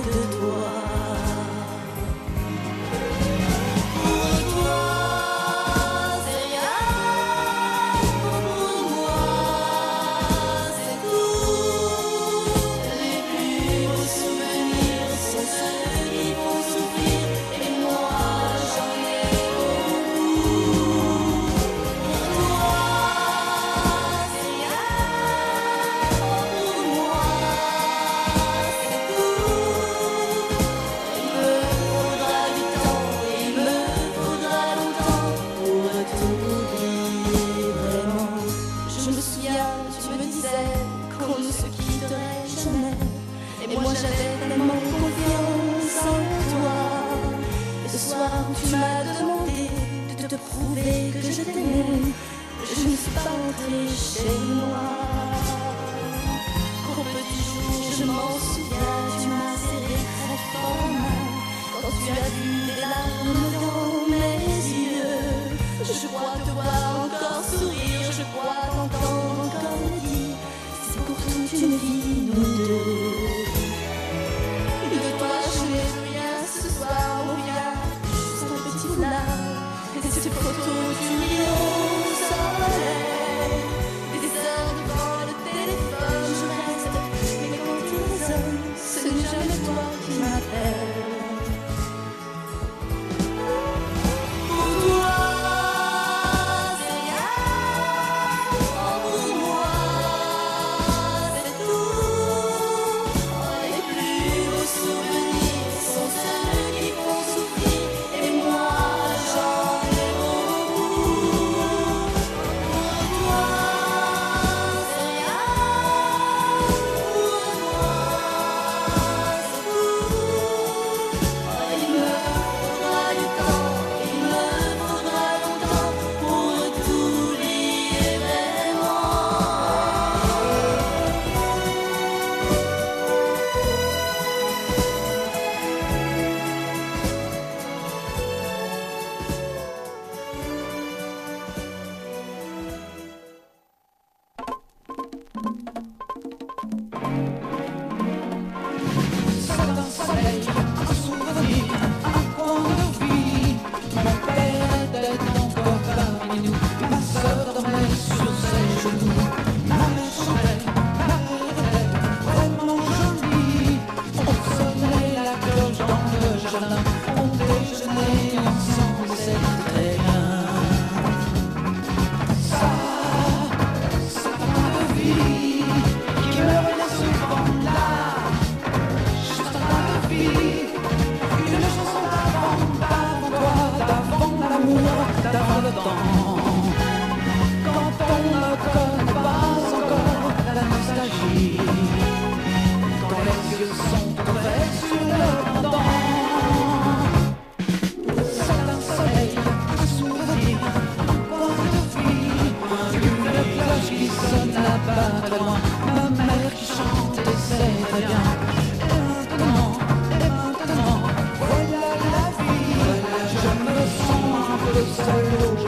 de toi. Pour toi, c'est rien. Pour moi, c'est tout. Les plus beaux souvenirs sont ceux qui font souffrir. Et moi, j'en ai beaucoup. Pour toi, c'est rien. Pour moi, c'est tout. Il me faudra du temps, il me faudra longtemps pour t'oublier vraiment. Je me souviens, tu me disais qu'on ne se quitterait jamais. Et moi j'avais tellement confiance en toi. Et ce soir où tu m'as demandé de te prouver que je t'aimais, je ne suis pas rentrée chez moi. Qu'au petit jour, je m'en souviens, tu m'as serré très fort la main. Quand tu as vu les larmes dans mes yeux, je crois te voir encore sourire, je crois t'entendre encore me dire, c'est pour toute une vie, nous deux. De toi, je n'ai rien ce soir, on vient juste un petit foulard. Et ces photos du lit au soleil, des heures devant le téléphone, je reste, mais quand tu résonnes, ce n'est jamais toi qui m'appelles. Pour toi, c'est rien. Pour moi, c'est tout. Les plus beaux souvenirs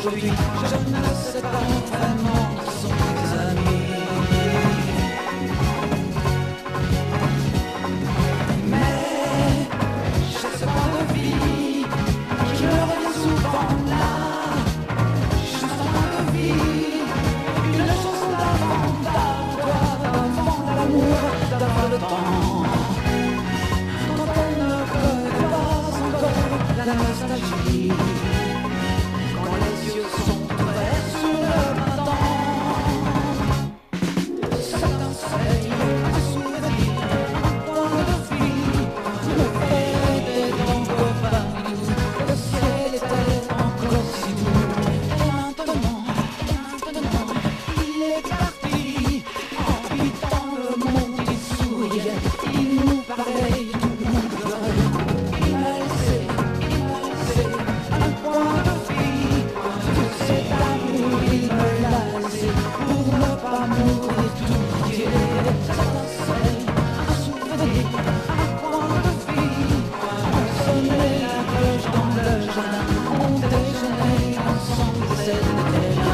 aujourd'hui, je ne sais pas vraiment qui sont tes amis. Mais je sais pas de vie, je me reviens souvent là. Juste en fin de vie, une chanson d'avant, d'avant l'amour, d'avant le temps. Quand on ne connaît pas encore la nostalgie, quand les yeux sont ouverts sur le printemps. Certains soleils, un souvenir, un point de vie, me fait encore parmi nous. Le ciel était encore si doux. Et maintenant, il est parti, habitant le monde il souriait, il nous parlait, tout le monde pleurait. Il m'a laissé un point de vie, tout cet amour il me l'a laissé, pour ne pas mourir tout entier. Certains soleils, un souvenir, un point de vie, on sonnait la cloche dans le jardin, on déjeunait ensemble, c'était là.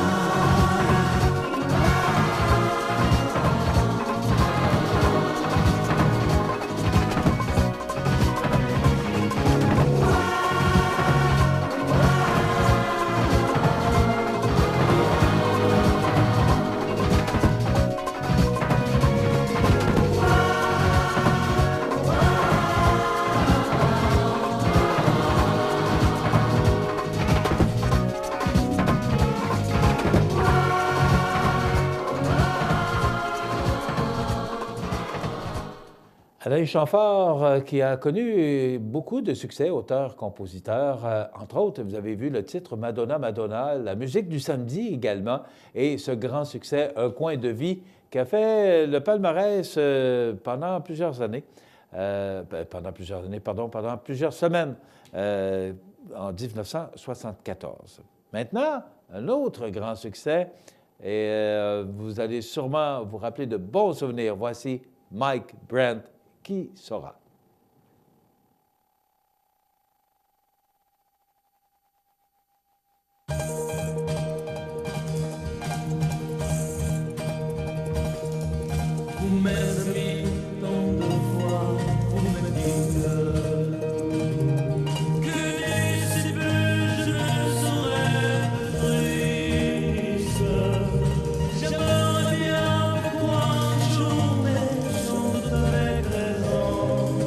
Alain Chamfort, qui a connu beaucoup de succès, auteur-compositeur. Entre autres, vous avez vu le titre Madonna, Madonna, la musique du samedi également, et ce grand succès, Un coin de vie, qui a fait le palmarès pendant plusieurs semaines, en 1974. Maintenant, un autre grand succès, et vous allez sûrement vous rappeler de bons souvenirs. Voici Mike Brandt, Qui saura? Vous m'avez mis tant de fois, vous me dites que d'ici peu je serai triste. J'aimerais bien pouvoir une journée sans doute avec raison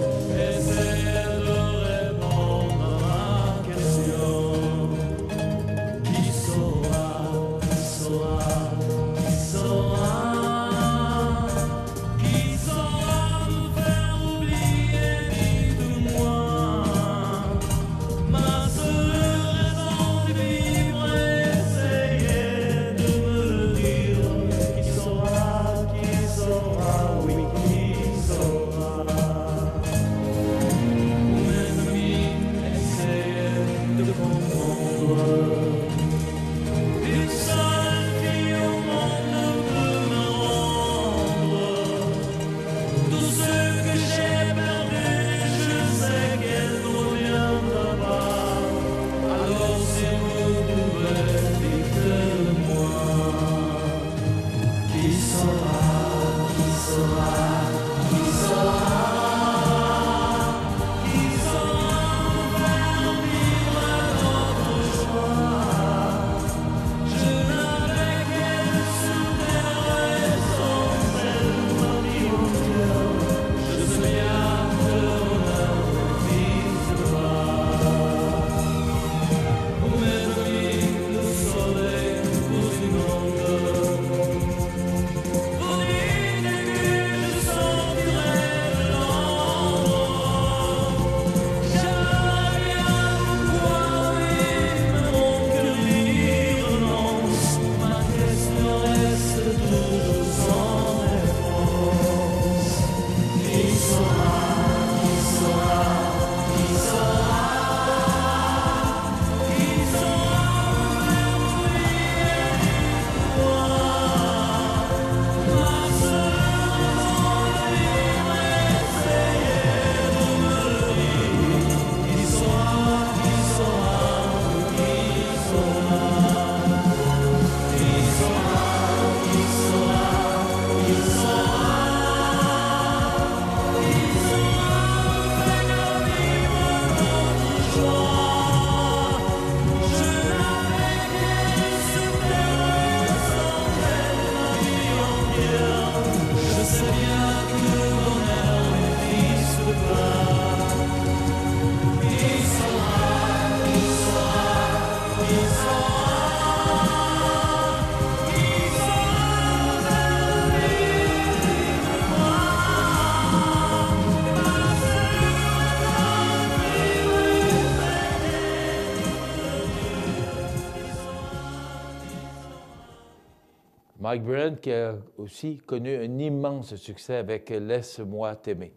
Mike Brent qui a aussi connu un immense succès avec « Laisse-moi t'aimer ».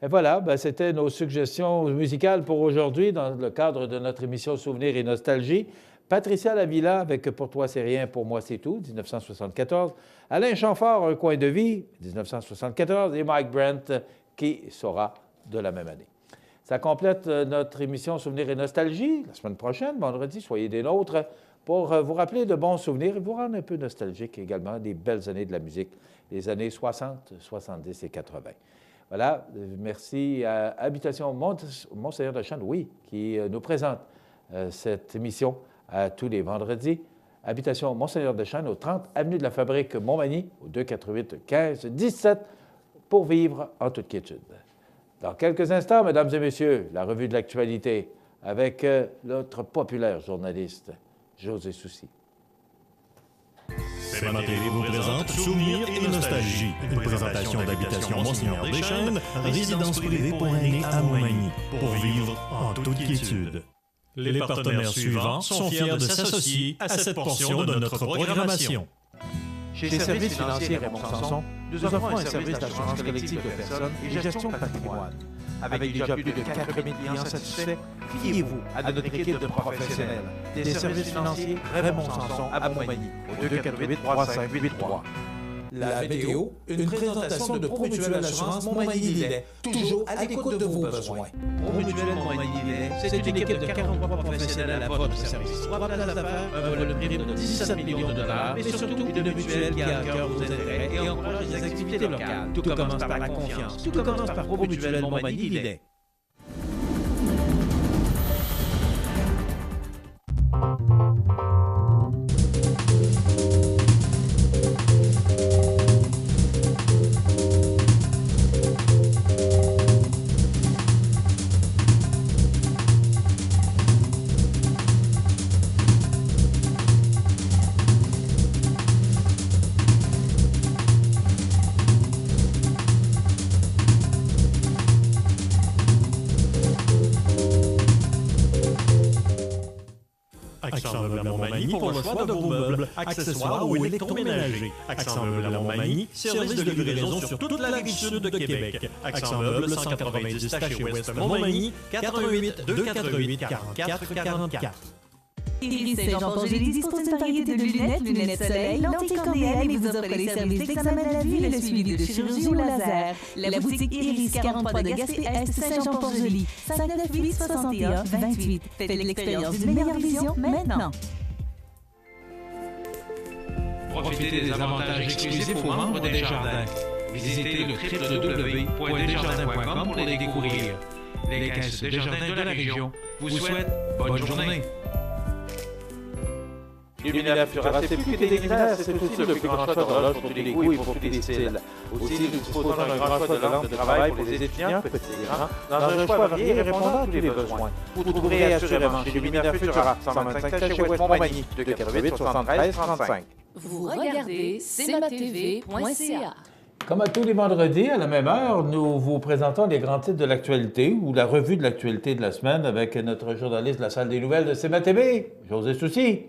Et voilà, ben, c'était nos suggestions musicales pour aujourd'hui dans le cadre de notre émission Souvenirs et Nostalgie. Patricia Lavilla avec « Pour toi c'est rien, pour moi c'est tout », 1974. Alain Chamfort, « Un coin de vie », 1974. Et Mike Brent, qui sera de la même année. Ça complète notre émission Souvenirs et Nostalgie. La semaine prochaine, vendredi, soyez des nôtres pour vous rappeler de bons souvenirs et vous rendre un peu nostalgique également des belles années de la musique, les années 60, 70 et 80. Voilà, merci à Habitation Monseigneur de Chêne, oui, qui nous présente cette émission tous les vendredis. Habitation Monseigneur de Chêne, au 30 Avenue de la Fabrique Montmagny, au 288 15 17, pour vivre en toute quiétude. Dans quelques instants, mesdames et messieurs, la revue de l'actualité avec notre populaire journaliste, José Soucy. CMA TV vous présente Souvenirs et Nostalgie, une présentation d'Habitation Monseigneur des Chênes, résidence privée pour aînés à Montmagny, pour vivre en toute quiétude. Les partenaires suivants sont fiers de s'associer à cette portion de notre programmation. Chez Services financiers Raymond Sanson, nous offrons un service d'assurance collective de personnes et gestion de patrimoine. Avec déjà plus de 4000 clients satisfaits, fiez-vous à notre équipe de professionnels des services financiers Raymond Sanson à Montmagny, au 248-3583. La météo, une présentation de Promutuelle Assurance Montmagny-Lillet, toujours à l'écoute de vos besoins. Promutuelle Montmagny-Lillet, c'est une équipe de 43 professionnels à votre service. 3 places d'affaires, un volume prime de 17 millions de dollars, mais surtout une mutuelle qui a à cœur vos intérêts et encourage les activités locales. Tout commence par la confiance. Tout commence par Promutuelle Montmagny-Lillet. Accent Meubles à Montmagny pour le choix de vos meubles, accessoires ou électroménagers. Accent Meubles à Montmagny, service de livraison sur toute la rive-sud de Québec. Accent Meubles, 190 Taché Ouest Montmagny, 88 248 44 44. Iris Saint-Jean-Port-Joli dispose d'une variété de lunettes soleil, lentilles cornéennes et vous offre les services d'examen de la vue et le suivi de chirurgie au laser. La boutique Iris 43 de Gaspé-Est, Saint-Jean-Port-Joli, 598 61 28. Faites l'expérience d'une meilleure vision maintenant. Profitez des avantages exclusifs aux membres des Jardins. Visitez le www.desjardins.com pour les découvrir. Les caisses des Jardins de la région vous souhaitent bonne journée. Luminaire Furacé, plus que des luminaires, c'est aussi le plus grand choix d'horloges pour tous les goûts et pour tous les styles. Aussi, nous disposons d'un grand choix de lampes de travail pour les étudiants, petits et grands, dans un choix varié et répondant à tous les besoins. Vous trouverez assurément chez Luminaire Futura, 125 Taché Ouest Montmagny, 248 73 35. Vous regardez cmatv.ca. Comme à tous les vendredis, à la même heure, nous vous présentons les grands titres de l'actualité ou la revue de l'actualité de la semaine avec notre journaliste de la salle des nouvelles de CMA-TV, José Soucy.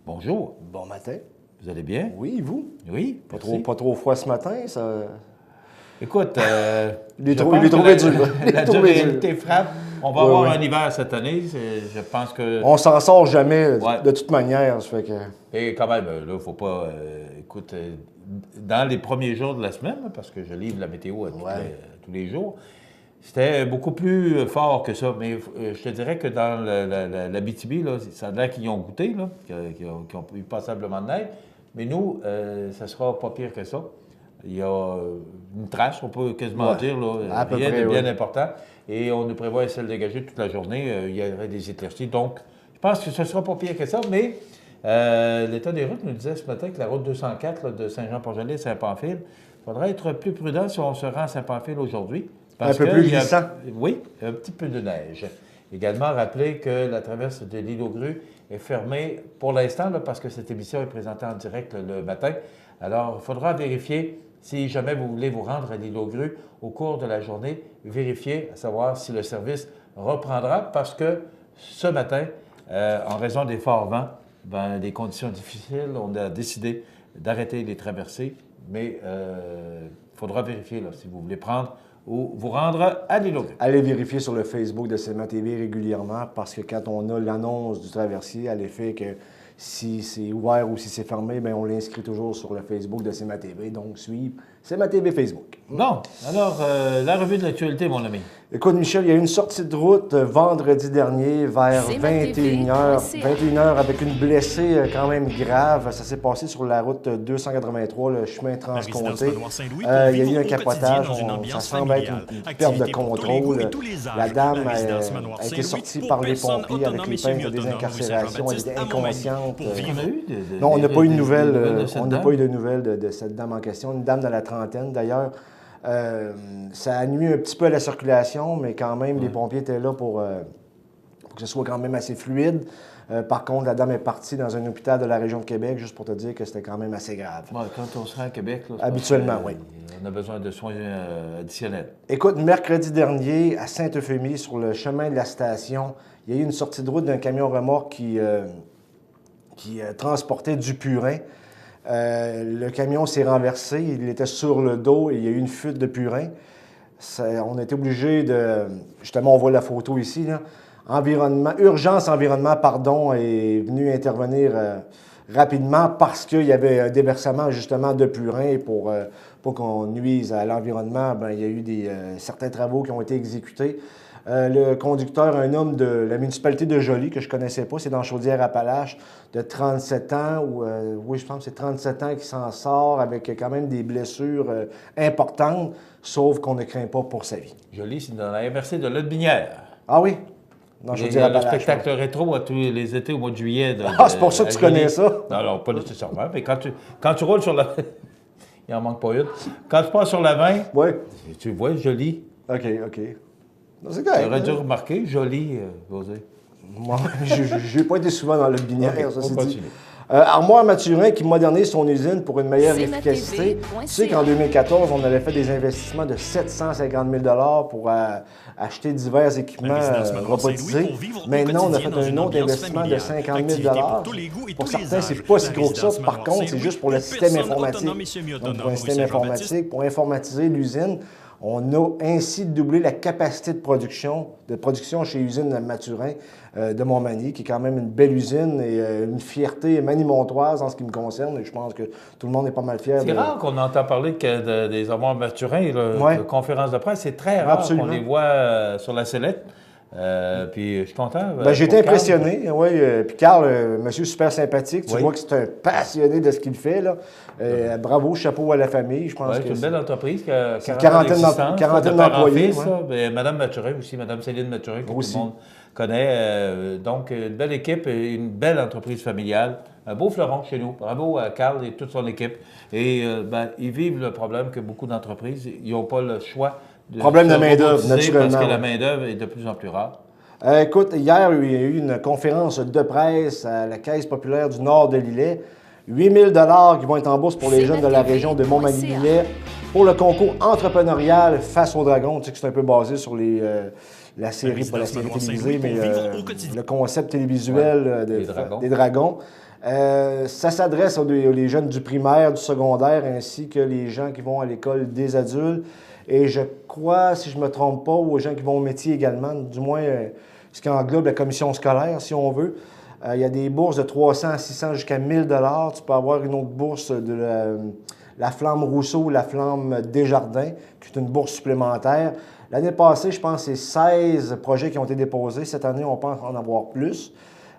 Bonjour. Bon matin. Vous allez bien? Oui, vous? Oui, pas trop froid ce matin, ça... Écoute, il est trouvé dur. La durabilité frappe. On va avoir un hiver cette année. Je pense que... On s'en sort jamais, de toute manière. Ça fait que... Et quand même, là, il ne faut pas... écoute, dans les premiers jours de la semaine, parce que je livre la météo tous les jours, c'était beaucoup plus fort que ça. Mais je te dirais que dans l'Abitibi, ça a l'air qu'ils ont goûté, qu'ils ont eu passablement de neige. Mais nous, ça ne sera pas pire que ça. Il y a une trace, on peut quasiment dire, là, rien de bien important. Et on nous prévoit un ciel dégagé toute la journée. Il y aurait des éclaircies. Donc, je pense que ce ne sera pas pire que ça. Mais l'État des routes nous disait ce matin que la route 204 là, de Saint-Jean-Port-Joli à Saint-Pamphile, il faudrait être plus prudent si on se rend à Saint-Pamphile aujourd'hui. Un peu plus glissant. Oui, un petit peu de neige. Également, rappeler que la traverse de l'île aux Grues est fermée pour l'instant, parce que cette émission est présentée en direct le matin. Alors, il faudra vérifier, si jamais vous voulez vous rendre à l'île aux Grues au cours de la journée, vérifier à savoir si le service reprendra, parce que ce matin, en raison des forts vents, des conditions difficiles, on a décidé d'arrêter les traversées, mais il faudra vérifier si vous voulez prendre ou vous rendre à l'île aux Grues. Allez vérifier sur le Facebook de CMA TV régulièrement, parce que quand on a l'annonce du traversier à l'effet que si c'est ouvert ou si c'est fermé, bien, on l'inscrit toujours sur le Facebook de CMA TV. Donc, suivre CMA TV Facebook. Bon, alors, la revue de l'actualité, mon ami. Écoute, Michel, il y a eu une sortie de route vendredi dernier vers 21h. 21h avec une blessée quand même grave. Ça s'est passé sur la route 283, le chemin transcomté. Il y a eu un capotage. Ça semble être une perte de contrôle. La dame a été sortie par les pompiers avec les peintres des incarcérations. Elle était inconsciente. Non, on n'a pas eu de nouvelles. On n'a pas eu de nouvelles de cette dame en question. Une dame dans la trentaine, d'ailleurs. Ça a nuit un petit peu à la circulation, mais quand même, les pompiers étaient là pour que ce soit quand même assez fluide. Par contre, la dame est partie dans un hôpital de la région de Québec, juste pour te dire que c'était quand même assez grave. Bon, quand on sera à Québec, là, habituellement, oui. On a besoin de soins additionnels. Écoute, mercredi dernier, à Sainte-Euphémie, sur le chemin de la station, il y a eu une sortie de route d'un camion-remorque qui transportait du purin. Le camion s'est renversé, il était sur le dos et il y a eu une fuite de purin. On a été obligé de... Justement, on voit la photo ici, là. Urgence Environnement, est venu intervenir rapidement parce qu'il y avait un déversement justement de purin pour pas qu'on nuise à l'environnement. Il y a eu certains travaux qui ont été exécutés. Le conducteur, un homme de la municipalité de Joly, que je ne connaissais pas, c'est dans Chaudière-Appalaches, de 37 ans, oui, je pense que c'est 37 ans qui s'en sort avec quand même des blessures importantes, sauf qu'on ne craint pas pour sa vie. Joly, c'est dans la MRC de Lotbinière. Ah oui? Dans Chaudière-Appalaches. Le spectacle rétro à tous les étés au mois de juillet. C'est pour ça que tu connais ça? Non, pas nécessairement, mais quand tu roules sur la... Il n'en manque pas une. Quand tu passes sur la 20, tu vois Joly. OK. Tu aurais dû remarquer, Joly, José. Moi, je n'ai pas été souvent dans le binaire, ça c'est dit. Armoire Mathurin qui modernise son usine pour une meilleure efficacité. Tu sais qu'en 2014, on avait fait des investissements de 750 000 pour acheter divers équipements robotisés. Maintenant, on a fait un autre investissement de 50 000 Pour certains, c'est pas si gros que ça. Par contre, c'est juste pour le système informatique. Donc, pour un système informatique, pour informatiser l'usine, on a ainsi doublé la capacité de production chez Usine Mathurin de Montmagny, qui est quand même une belle usine et une fierté manimontoise en ce qui me concerne. Et je pense que tout le monde est pas mal fier. C'est rare qu'on entend parler des armoires Mathurin, de conférences de presse. C'est très rare qu'on les voit sur la sellette. Puis je suis content. J'ai été impressionné, oui. Puis Carl, monsieur super sympathique, tu vois que c'est un passionné de ce qu'il fait, là. Bravo, chapeau à la famille, je pense que c'est une belle entreprise qui a une quarantaine d'employés. Madame Mathurin aussi, Madame Céline Mathurin, que tout le monde connaît. Donc, une belle équipe et une belle entreprise familiale. Un beau fleuron chez nous. Bravo à Carl et toute son équipe. Et ils vivent le problème que beaucoup d'entreprises, ils n'ont pas le choix problème de main-d'œuvre, naturellement. Parce que la main-d'œuvre est de plus en plus rare. Écoute, hier, il y a eu une conférence de presse à la Caisse populaire du Nord de l'Îlet. 8 000 qui vont être en bourse pour les jeunes de la région de Montmagny-Lillet pour le concours entrepreneurial Face aux Dragons. Tu sais que c'est un peu basé sur la série, pas la série télévisée, mais le concept télévisuel des dragons. Ça s'adresse aux jeunes du primaire, du secondaire, ainsi que les gens qui vont à l'école des adultes. Et je crois, si je ne me trompe pas, aux gens qui vont au métier également, du moins ce qui englobe la commission scolaire, si on veut. Il y a des bourses de 300 à 600 jusqu'à 1 000 $. Tu peux avoir une autre bourse de la Flamme Rousseau, la Flamme Desjardins, qui est une bourse supplémentaire. L'année passée, je pense que c'est 16 projets qui ont été déposés. Cette année, on pense en avoir plus.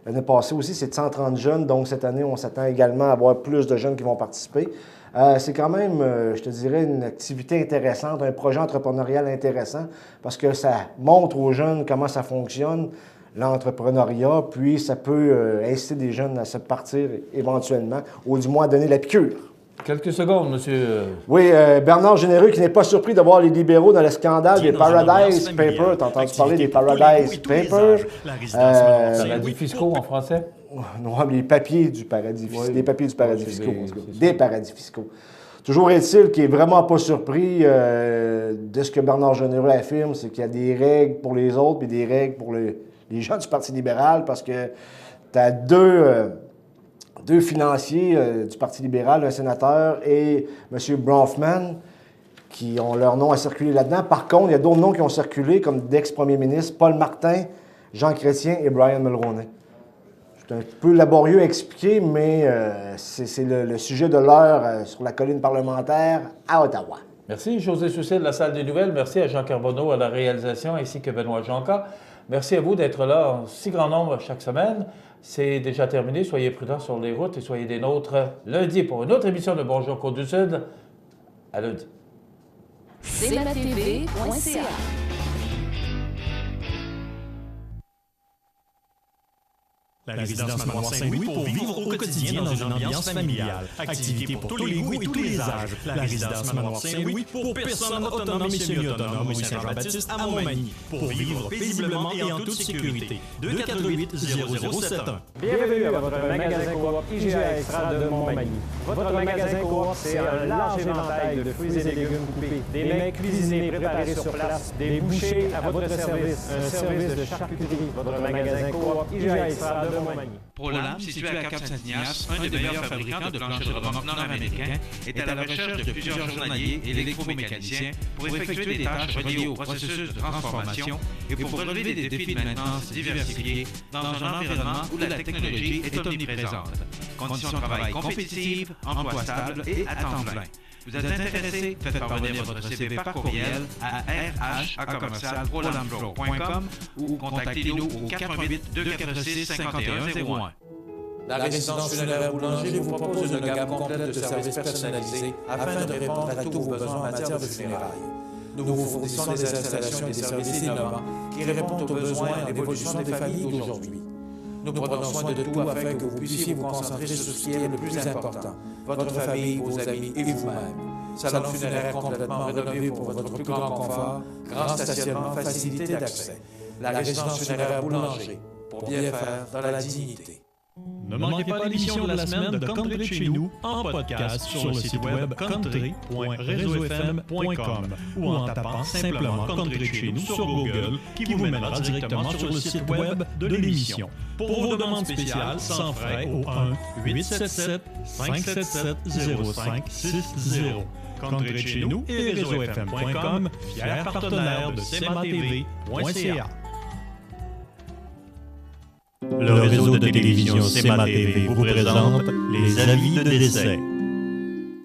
L'année passée aussi, c'est de 130 jeunes. Donc, cette année, on s'attend également à avoir plus de jeunes qui vont participer. C'est quand même, je te dirais, une activité intéressante, un projet entrepreneurial intéressant parce que ça montre aux jeunes comment ça fonctionne, l'entrepreneuriat, puis ça peut inciter des jeunes à se partir éventuellement ou du moins à donner la piqûre. Quelques secondes, monsieur. Oui, Bernard Généreux qui n'est pas surpris de voir les libéraux dans le scandale des Paradise Papers. T'as entendu parler des Paradise Papers? Paradis fiscaux en français? Non, les papiers du paradis fiscal. Des papiers du paradis fiscaux. Des paradis fiscaux. Toujours est-il qu'il n'est vraiment pas surpris de ce que Bernard Généreux affirme, c'est qu'il y a des règles pour les autres et des règles pour les gens du Parti libéral, parce que tu as deux financiers du Parti libéral, un sénateur et M. Bronfman, qui ont leur nom à circuler là-dedans. Par contre, il y a d'autres noms qui ont circulé, comme d'ex-premiers ministres, Paul Martin, Jean Chrétien et Brian Mulroney. C'est un peu laborieux à expliquer, mais c'est le sujet de l'heure sur la colline parlementaire à Ottawa. Merci, José Soucet de la Salle des Nouvelles. Merci à Jean Carbonneau à la réalisation, ainsi que Benoît Jonca. Merci à vous d'être là en si grand nombre chaque semaine. C'est déjà terminé. Soyez prudents sur les routes et soyez des nôtres lundi pour une autre émission de Bonjour Côte-du-Sud. À lundi. cmatv.ca La résidence Manoir Saint-Louis pour vivre au quotidien dans une ambiance familiale. Activités pour tous les goûts et tous les âges. La résidence Manoir Saint-Louis pour personnes autonomes et semi-autonomes au Saint-Jean-Baptiste à Montmagny. Pour vivre paisiblement et en toute sécurité. 248-0071. Bienvenue à votre magasin Coop IGA Extra de Montmagny. Votre magasin Coop, c'est un large éventail de fruits et légumes coupés, des mets cuisinés préparés sur place, des bouchées à votre service, un service de charcuterie. Votre magasin Coop IGA Extra de Montmagny. ProLam, situé à Cap-Saint-Ignace, un des meilleurs fabricants de planchers de remorque nord-américains, est à la recherche de plusieurs journaliers électromécaniciens pour effectuer des tâches reliées au processus de transformation et pour relever des défis de maintenance diversifiés dans un environnement où la technologie est omniprésente. Conditions de travail compétitives, emploi stable et à temps plein. Vous êtes intéressé? Faites parvenir votre CV par courriel à rh@prolambro.com ou contactez-nous au 418-246-5101. La résidence funéraire Boulanger vous propose une gamme complète de services personnalisés afin de répondre à tous vos besoins en matière de funérailles. Nous vous fournissons des installations et des services innovants qui répondent aux besoins et à l'évolution des familles d'aujourd'hui. Nous prenons soin de tout afin que vous puissiez vous concentrer sur ce qui est le plus important, votre famille, vos amis et vous-même. Salon funéraire complètement rénové pour votre plus grand confort, grand stationnement, facilité d'accès. La résidence funéraire Boulanger, pour bien faire dans la dignité. Ne manquez pas l'émission de la semaine de Country de chez nous en podcast sur le site web country.reseaufm.com ou en tapant simplement Country de chez nous sur Google qui vous mènera directement sur le site web de l'émission. Pour vos demandes spéciales, sans frais au 1-877-577-0560. Country de chez nous et reseaufm.com, fiers partenaires de cmatv.ca. Le réseau de télévision CMA-TV vous présente les avis de décès.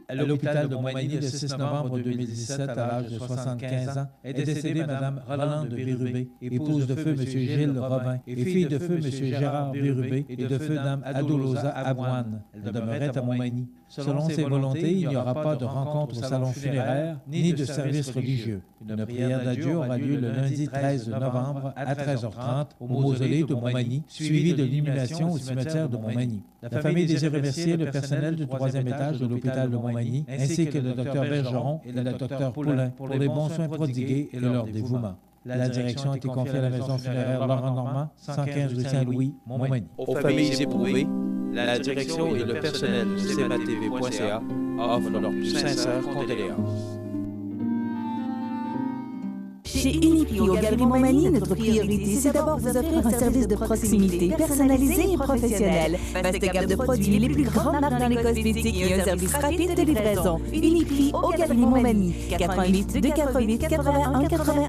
À l'hôpital de Montmagny le 6 novembre 2017, à l'âge de 75 ans, est décédée Mme Rolande Bérubé, épouse de feu M. Gilles Robin et fille de feu M. Gérard Bérubé et de feu Mme Adolosa Aboine. Elle demeurait à Montmagny. Selon ses volontés, il n'y aura pas de rencontre au salon funéraire ni de service religieux. Une prière d'adieu aura lieu le lundi 13 novembre à 13h30 au mausolée de Montmagny, suivie de l'inhumation au cimetière de Montmagny. La famille désire remercier le personnel du 3e étage de l'hôpital de Montmagny, ainsi que le Dr Bergeron et le Dr Poulain pour les bons soins prodigués et leur dévouement. La direction a été confiée à la maison funéraire Laurent Normand, 115 rue Saint-Louis, Montmagny. Aux familles éprouvées, la direction et le personnel de cmatv.ca offrent leurs plus sincères condoléances. Chez Uniprix au Galeries Montmagny, notre priorité, c'est d'abord vous offrir un service de proximité personnalisé et professionnel. Vaste gamme de produits, les plus grandes marques dans les cosmétiques et un service rapide de livraison. Uniprix au Galeries Montmagny, 88 248 81 81.